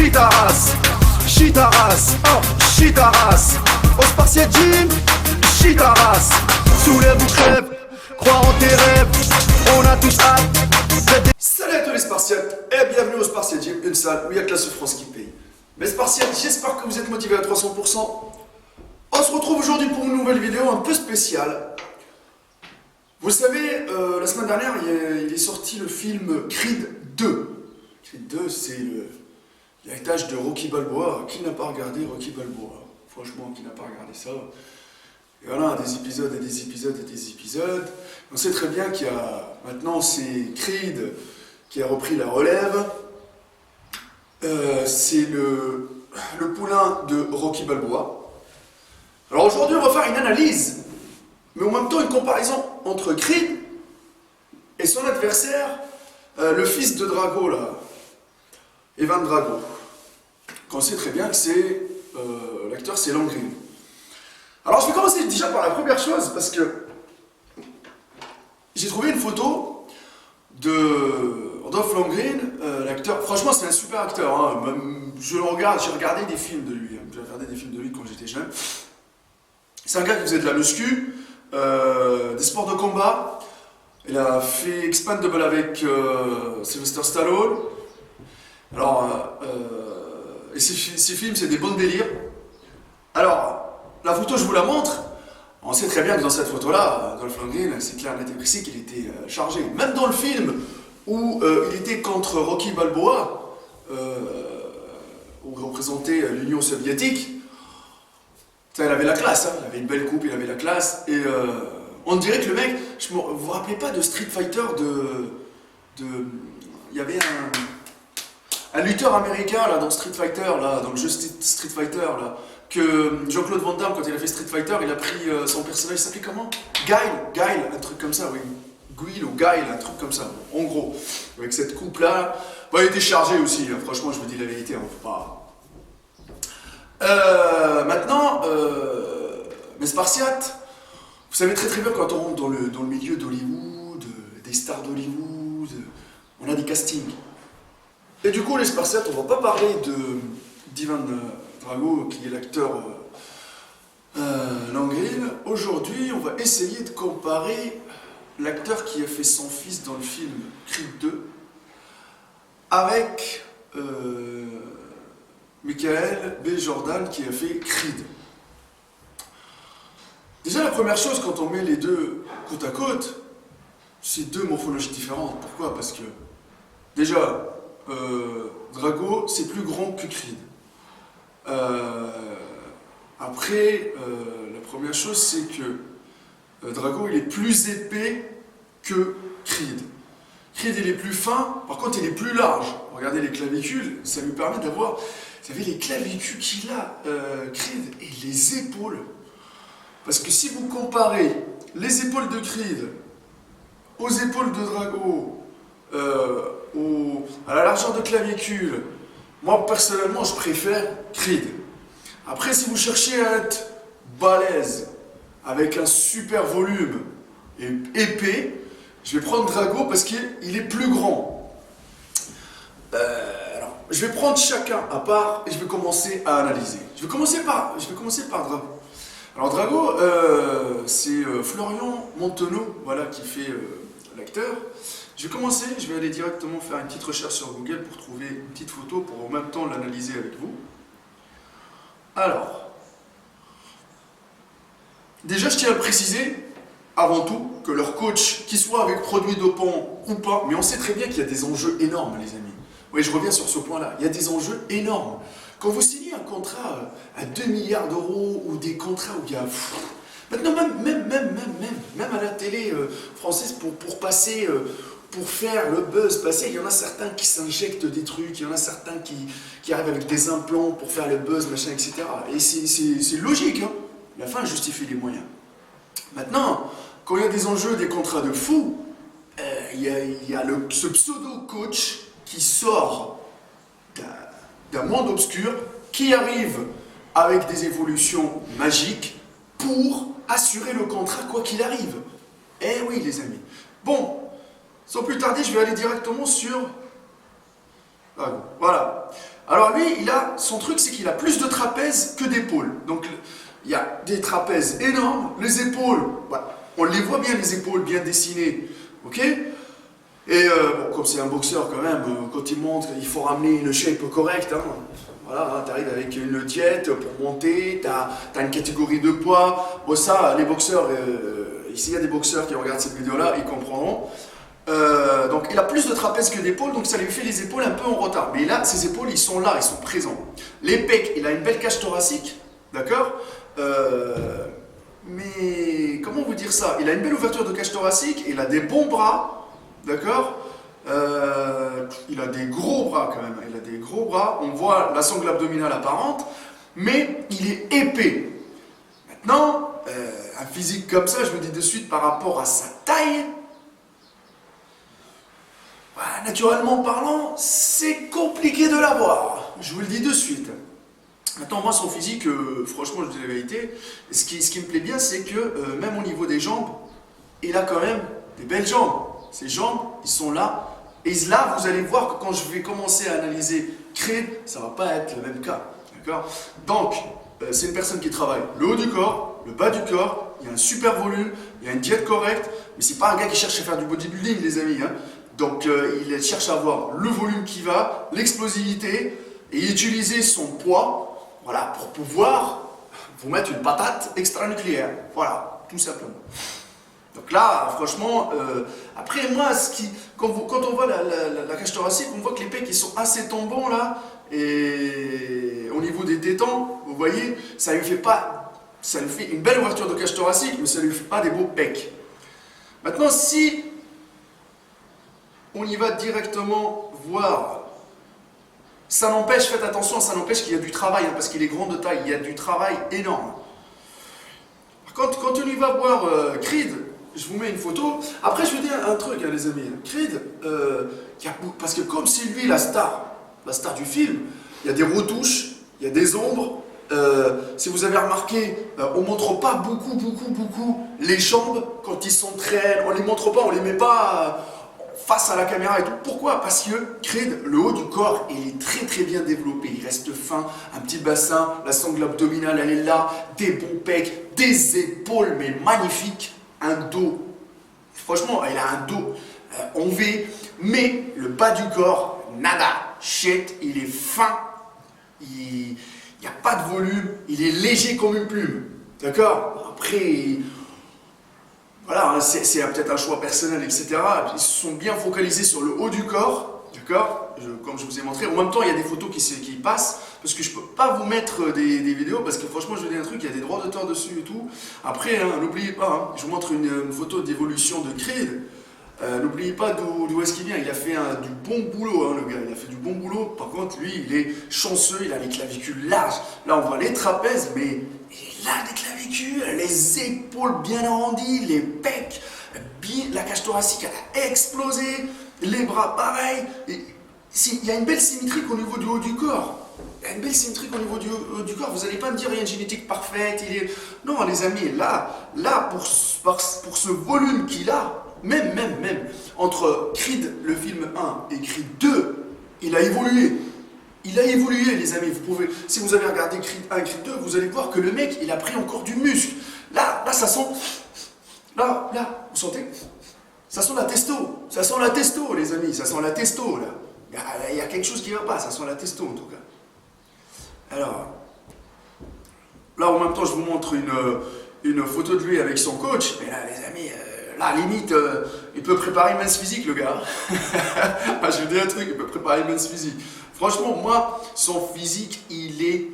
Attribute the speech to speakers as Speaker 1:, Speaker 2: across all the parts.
Speaker 1: Chitaras, Chitaras, oh, Chitaras. Au Spartiate Gym, Chitaras. Soulève ou crève, crois en tes rêves. On a tous hâte.
Speaker 2: Salut à tous les Spartiates et bienvenue au Spartiate Gym, une salle où il y a que la souffrance qui paye. Mes Spartiates, j'espère que vous êtes motivés à 300%. On se retrouve aujourd'hui pour une nouvelle vidéo un peu spéciale. Vous savez, la semaine dernière, il est sorti le film Creed 2. Creed 2, c'est l'héritage de Rocky Balboa. Qui n'a pas regardé Rocky Balboa? Franchement, qui n'a pas regardé ça? Et voilà, des épisodes et des épisodes et des épisodes. On sait très bien qu'il y a maintenant, c'est Creed qui a repris la relève. C'est le poulain de Rocky Balboa. Alors aujourd'hui, on va faire une analyse, mais en même temps une comparaison entre Creed et son adversaire, le fils de Drago, là, Ivan Drago. On sait très bien que c'est l'acteur, c'est Lundgren. Alors je vais commencer déjà par la première chose, parce que j'ai trouvé une photo de Dolph Lundgren, l'acteur. Franchement, c'est un super acteur. Hein. Même, j'ai regardé des films de lui. J'ai regardé des films de lui quand j'étais jeune. C'est un gars qui faisait de la muscu, des sports de combat. Il a fait Expandable avec Sylvester Stallone. Alors, et ces films, c'est des bons délires. Alors, la photo, je vous la montre. On sait très bien que dans cette photo-là, Dolph Lundgren, c'est clair, net et précis qu'il était chargé. Même dans le film où il était contre Rocky Balboa, où il représentait l'Union soviétique, il avait la classe, hein. Il avait une belle coupe, il avait la classe. Et on dirait que le mec, vous vous rappelez pas de Street Fighter il y avait un lutteur américain là, dans Street Fighter, là, dans le jeu Street Fighter, là, que Jean-Claude Van Damme, quand il a fait Street Fighter, il a pris son personnage, il s'appelait comment? Guile, un truc comme ça, oui. Guile ou Guile, un truc comme ça, en gros. Avec cette coupe-là. Bon, il était chargé aussi, hein. Franchement, je vous dis la vérité, on ne peut pas... Maintenant, mes Spartiates, vous savez très très bien quand on rentre dans le milieu d'Hollywood, des stars d'Hollywood, on a des castings. Et du coup, les Spartiates, on va pas parler d'Ivan Drago, qui est l'acteur Lundgren. Aujourd'hui, on va essayer de comparer l'acteur qui a fait son fils dans le film Creed 2 avec Michael B. Jordan qui a fait Creed. Déjà, la première chose, quand on met les deux côte à côte, c'est deux morphologies différentes. Pourquoi? Parce que, déjà, Drago, c'est plus grand que Creed. Après, la première chose, c'est que Drago, il est plus épais que Creed. Creed, il est plus fin, par contre, il est plus large. Regardez les clavicules, ça lui permet d'avoir, vous savez, les clavicules qu'il a, Creed, et les épaules. Parce que si vous comparez les épaules de Creed aux épaules de Drago, à la largeur de clavicule, moi, personnellement, je préfère Creed. Après, si vous cherchez à être balèze, avec un super volume et épais, je vais prendre Drago parce qu'il est plus grand. Alors, je vais prendre chacun à part et je vais commencer à analyser. Je vais commencer par Drago. Alors Drago, c'est Florian Montenot, voilà, qui fait l'acteur. Je vais aller directement faire une petite recherche sur Google pour trouver une petite photo pour en même temps l'analyser avec vous. Alors, déjà je tiens à préciser, avant tout, que leur coach, qu'il soit avec produits dopants ou pas, mais on sait très bien qu'il y a des enjeux énormes, les amis. Oui, je reviens sur ce point-là. Il y a des enjeux énormes. Quand vous signez un contrat à 2 milliards d'euros ou des contrats où il y a... Maintenant, même à la télé française, pour passer... pour faire le buzz passer, il y en a certains qui s'injectent des trucs, il y en a certains qui arrivent avec des implants pour faire le buzz, machin, etc. Et c'est logique, hein. La fin justifie les moyens. Maintenant, quand il y a des enjeux, des contrats de fou, il y a ce pseudo-coach qui sort d'un monde obscur, qui arrive avec des évolutions magiques pour assurer le contrat quoi qu'il arrive. Eh oui, les amis. Bon. Sans plus tarder, je vais aller directement sur... Voilà. Alors lui, son truc, c'est qu'il a plus de trapèzes que d'épaules. Donc il y a des trapèzes énormes, les épaules, on les voit bien, les épaules bien dessinées, ok? Et bon, comme c'est un boxeur quand même, quand il monte, il faut ramener une shape correcte. Hein. Voilà, hein, tu arrives avec une diète pour monter, tu as une catégorie de poids. Bon, ça, les boxeurs, ici il y a des boxeurs qui regardent cette vidéo-là, ils comprendront. Donc il a plus de trapèzes que d'épaules, donc ça lui fait les épaules un peu en retard. Mais là, ses épaules, ils sont là, ils sont présents. Les pecs, il a une belle cage thoracique, d'accord? Mais comment vous dire ça? Il a une belle ouverture de cage thoracique, il a des bons bras, d'accord? Il a des gros bras quand même, il a des gros bras, on voit la sangle abdominale apparente, mais il est épais. Maintenant, un physique comme ça, je me dis de suite par rapport à sa taille, naturellement parlant, c'est compliqué de l'avoir, je vous le dis de suite. Maintenant, moi, son physique, franchement, je dis la vérité, ce qui me plaît bien, c'est que même au niveau des jambes, il a quand même des belles jambes. Ses jambes, ils sont là. Et là, vous allez voir que quand je vais commencer à analyser Creed, ça ne va pas être le même cas. D'accord? Donc, c'est une personne qui travaille le haut du corps, le bas du corps, il y a un super volume, il y a une diète correcte, mais c'est pas un gars qui cherche à faire du bodybuilding, les amis. Hein. Donc, il cherche à avoir le volume qui va, l'explosivité, et utiliser son poids, voilà, pour pouvoir vous mettre une patate extranucléaire. Voilà, tout simplement. Donc là, franchement, après moi, quand on voit la cage thoracique, on voit que les pecs ils sont assez tombants là, et au niveau des tétons, vous voyez, ça lui fait une belle ouverture de cage thoracique, mais ça lui fait pas des beaux pecs. Maintenant, si on y va directement voir, ça n'empêche, faites attention, ça n'empêche qu'il y a du travail, hein, parce qu'il est grand de taille, il y a du travail énorme. Quand on y va voir Creed, je vous mets une photo. Après, je vais dire un truc, hein, les amis. Creed, parce que comme c'est lui la star du film, il y a des retouches, il y a des ombres. Si vous avez remarqué, on ne montre pas beaucoup les jambes quand ils s'entraînent. On ne les montre pas, on ne les met pas face à la caméra et tout. Pourquoi? Parce que Creed, le haut du corps, il est très bien développé. Il reste fin, un petit bassin, la sangle abdominale, elle est là, des bons pecs, des épaules, mais magnifiques. Un dos, franchement, il a un dos en V, mais le bas du corps, nada, shit, il est fin, il n'y a pas de volume, il est léger comme une plume, d'accord? Après, voilà, c'est peut-être un choix personnel, etc. Ils se sont bien focalisés sur le haut du corps, d'accord? Comme je vous ai montré, en même temps, il y a des photos qui passent, parce que je ne peux pas vous mettre des vidéos, parce que franchement, je vous dis un truc, il y a des droits d'auteur dessus et tout. Après, hein, n'oubliez pas, hein, je vous montre une photo d'évolution de Creed. N'oubliez pas d'où est-ce qu'il vient, il a fait du bon boulot, hein, le gars, il a fait du bon boulot. Par contre, lui, il est chanceux, il a les clavicules larges. Là, on voit les trapèzes, mais il a des clavicules, les épaules bien arrondies, les pecs, la cage thoracique, elle a explosé, les bras pareil. Il y a une belle symétrie au niveau du haut du corps. Il y a une belle symétrie au niveau du haut du corps. Vous n'allez pas me dire il y a une génétique parfaite. Non, les amis, là pour ce volume qu'il a, même, entre Creed, le film 1 et Creed 2, il a évolué. Il a évolué, les amis. Si vous avez regardé Creed 1 et Creed 2, vous allez voir que le mec, il a pris encore du muscle. Là, ça sent... Là, vous sentez? Ça sent la testo. Ça sent la testo, les amis. Ça sent la testo, là. Il y a quelque chose qui ne va pas, ça sent la testo en tout cas. Alors, là en même temps je vous montre une photo de lui avec son coach, mais là les amis, là limite, il peut préparer une mince physique le gars. Je vous dis un truc, il peut préparer une mince physique. Franchement, moi, son physique, il est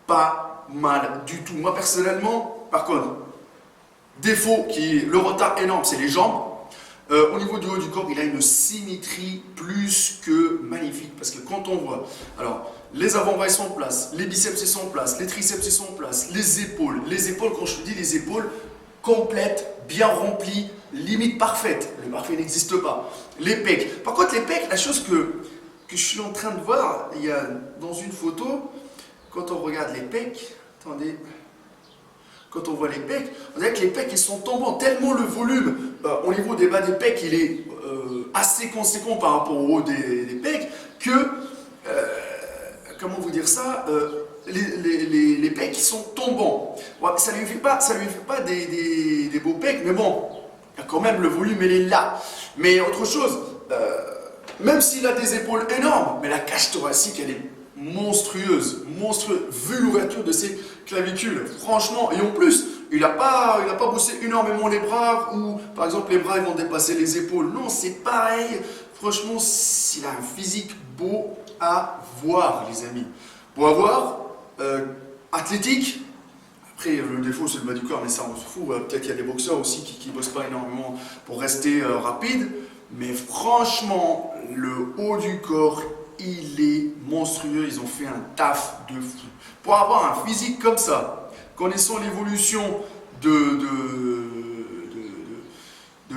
Speaker 2: pas mal du tout. Moi personnellement, par contre, défaut le retard énorme, c'est les jambes. Au niveau du haut du corps, il a une symétrie plus que magnifique. Parce que quand on voit, alors, les avant-bras sont en place, les biceps sont en place, les triceps sont en place, les épaules, quand je dis les épaules, complètes, bien remplies, limite parfaite. Le parfait n'existe pas. Les pecs. Par contre, les pecs, la chose que je suis en train de voir, il y a dans une photo, quand on regarde les pecs, attendez... Quand on voit les pecs, on dirait que les pecs ils sont tombants, tellement le volume au niveau des bas des pecs il est assez conséquent par rapport au haut des pecs que dire ça, les pecs qui sont tombants. Ouais, ça lui fait pas des beaux pecs, mais bon, il y a quand même le volume, il est là. Mais autre chose, même s'il a des épaules énormes, mais la cage thoracique, elle est monstrueuse, vu l'ouverture de ses clavicules, franchement, et en plus, il n'a pas bossé énormément les bras, ou par exemple les bras ils vont dépasser les épaules, non, c'est pareil, franchement, il a un physique beau à voir, les amis, beau à voir, athlétique. Après, le défaut, c'est le bas du corps, mais ça, on se fout. Peut-être qu'il y a des boxeurs aussi qui ne bossent pas énormément pour rester rapide. Mais franchement, le haut du corps, il est monstrueux. Ils ont fait un taf de fou. Pour avoir un physique comme ça, connaissant l'évolution de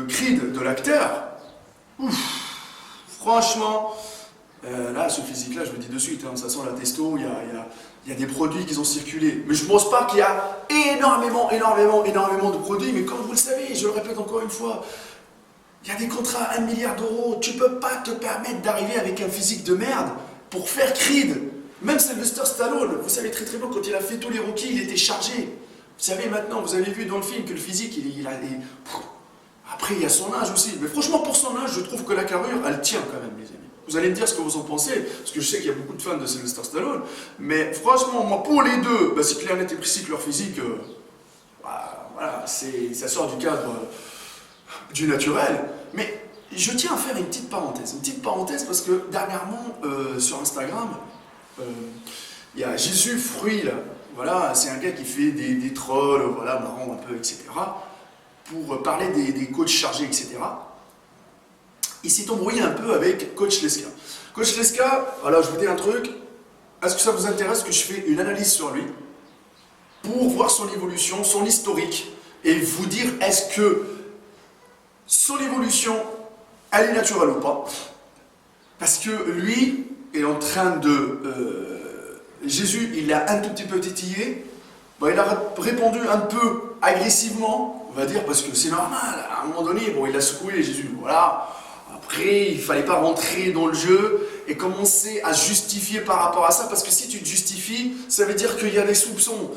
Speaker 2: Creed, de l'acteur, franchement, là, ce physique-là, je me dis de suite, hein, ça sent la testo, il y a des produits qui ont circulé. Mais je ne pense pas qu'il y a énormément de produits. Mais comme vous le savez, je le répète encore une fois, il y a des contrats à 1 milliard d'euros. Tu ne peux pas te permettre d'arriver avec un physique de merde pour faire Creed. Même Sylvester Stallone, vous savez très bien, quand il a fait tous les Rocky, il était chargé. Vous savez maintenant, vous avez vu dans le film que le physique, après, il y a son âge aussi. Mais franchement, pour son âge, je trouve que la carrure, elle tient quand même, les amis. Vous allez me dire ce que vous en pensez, parce que je sais qu'il y a beaucoup de fans de Sylvester Stallone, mais franchement, moi, pour les deux, c'est clair, net et précis que leur physique, voilà, ça sort du cadre du naturel. Mais je tiens à faire une petite parenthèse, parce que dernièrement, sur Instagram, il y a Jésus Fruit, là. Voilà, c'est un gars qui fait des trolls, voilà, marrant un peu, etc., pour parler des coachs chargés, etc., il s'est embrouillé un peu avec Coach Lesca. Coach Lesca, voilà, je vous dis un truc, est-ce que ça vous intéresse que je fais une analyse sur lui pour voir son évolution, son historique, et vous dire est-ce que son évolution, elle est naturelle ou pas? Parce que lui est en train de... Jésus, il a un tout petit peu titillé, il a répondu un peu agressivement, on va dire, parce que c'est normal, à un moment donné, il a secoué Jésus, voilà. Après, il ne fallait pas rentrer dans le jeu et commencer à justifier par rapport à ça, parce que si tu te justifies, ça veut dire qu'il y a des soupçons.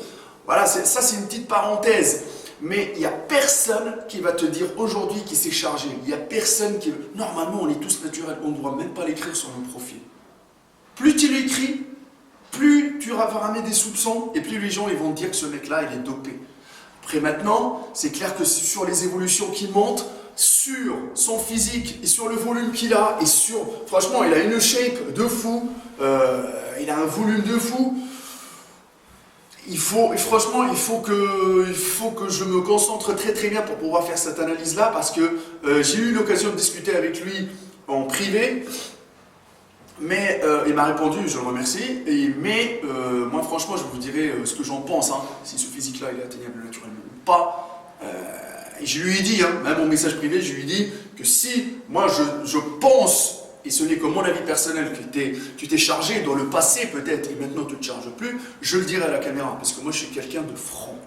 Speaker 2: Voilà, ça c'est une petite parenthèse. Mais il n'y a personne qui va te dire aujourd'hui qu'il s'est chargé. Il n'y a personne qui... Normalement, on est tous naturels, on ne doit même pas l'écrire sur le profil. Plus tu l'écris, plus tu vas ramener des soupçons, et plus les gens ils vont te dire que ce mec-là, il est dopé. Après maintenant, c'est clair que sur les évolutions qui montent, sur son physique et sur le volume qu'il a, et sur, franchement, il a une shape de fou, il a un volume de fou. Franchement, il faut que je me concentre très bien pour pouvoir faire cette analyse-là, parce que j'ai eu l'occasion de discuter avec lui en privé, mais il m'a répondu, je le remercie, mais moi franchement, je vous dirai ce que j'en pense, hein, si ce physique-là il est atteignable naturellement ou pas. Et je lui ai dit, même en message privé, je lui ai dit que si moi je pense, et ce n'est que mon avis personnel, que tu t'es chargé dans le passé peut-être, et maintenant tu ne te charges plus, je le dirai à la caméra, parce que moi je suis quelqu'un de franc.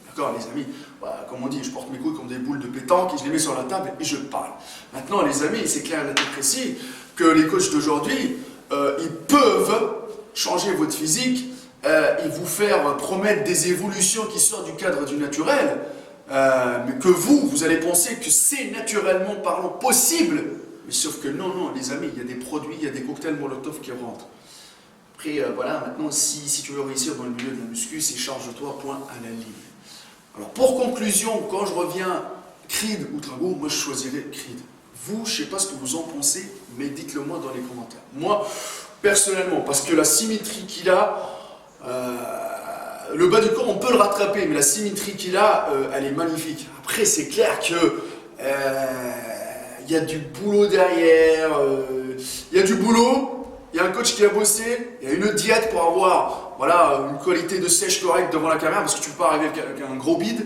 Speaker 2: D'accord les amis, voilà, comme on dit, je porte mes couilles comme des boules de pétanque, et je les mets sur la table et je parle. Maintenant les amis, c'est clair et net et précis que les coachs d'aujourd'hui, ils peuvent changer votre physique, et vous faire promettre des évolutions qui sortent du cadre du naturel, mais que vous allez penser que c'est naturellement parlant possible, mais sauf que non, les amis, il y a des produits, il y a des cocktails Molotov qui rentrent. Après, voilà, maintenant, si tu veux réussir dans le milieu de la muscu, c'est charge-toi, point à la ligne. Alors, pour conclusion, quand je reviens, Creed ou Drago, moi je choisirais Creed. Vous, je ne sais pas ce que vous en pensez, mais dites-le moi dans les commentaires. Moi, personnellement, parce que la symétrie qu'il a, le bas du corps, on peut le rattraper, mais la symétrie qu'il a, elle est magnifique. Après, c'est clair que il y a du boulot derrière, il y a du boulot, il y a un coach qui a bossé, il y a une diète pour avoir voilà, une qualité de sèche correcte devant la caméra, parce que tu peux pas arriver avec un gros bide.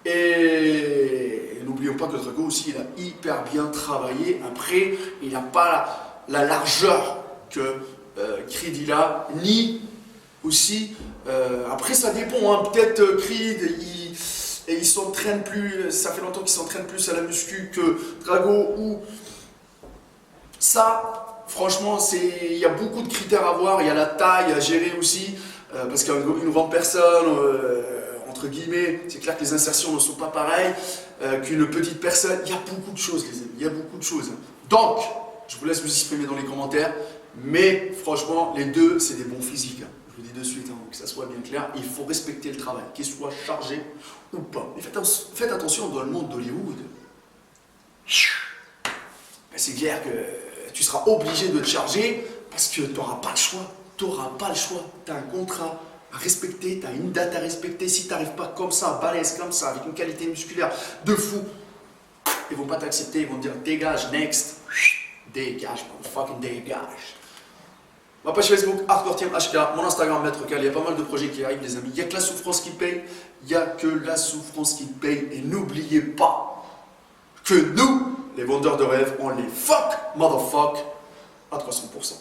Speaker 2: Et n'oublions pas que Drago aussi, il a hyper bien travaillé. Après, il n'a pas la largeur que Creed il a, ni aussi... après, ça dépend, hein, peut-être Creed, il s'entraîne plus, ça fait longtemps qu'il s'entraîne plus à la muscu que Drago, ou ça, franchement, il y a beaucoup de critères à voir, il y a la taille à gérer aussi, parce qu'une grande personne, entre guillemets, c'est clair que les insertions ne sont pas pareilles qu'une petite personne. Il y a beaucoup de choses, les amis, il y a beaucoup de choses. Donc, je vous laisse vous exprimer dans les commentaires, mais franchement, les deux, c'est des bons physiques. Je vous dis de suite, que ça soit bien clair, il faut respecter le travail, qu'il soit chargé ou pas. Et faites attention dans le monde d'Hollywood. C'est clair que tu seras obligé de te charger parce que tu n'auras pas le choix. Tu n'auras pas le choix. Tu as un contrat à respecter, tu as une date à respecter. Si tu n'arrives pas comme ça, balèze comme ça, avec une qualité musculaire de fou, ils ne vont pas t'accepter, ils vont te dire dégage, next. Dégage, fucking dégage. Ma page Facebook, Hardcore Team HK, mon Instagram, Maître Cal, il y a pas mal de projets qui arrivent, les amis. Il n'y a que la souffrance qui paye, il n'y a que la souffrance qui paye. Et n'oubliez pas que nous, les vendeurs de rêves, on les fuck, motherfuck, à 300%.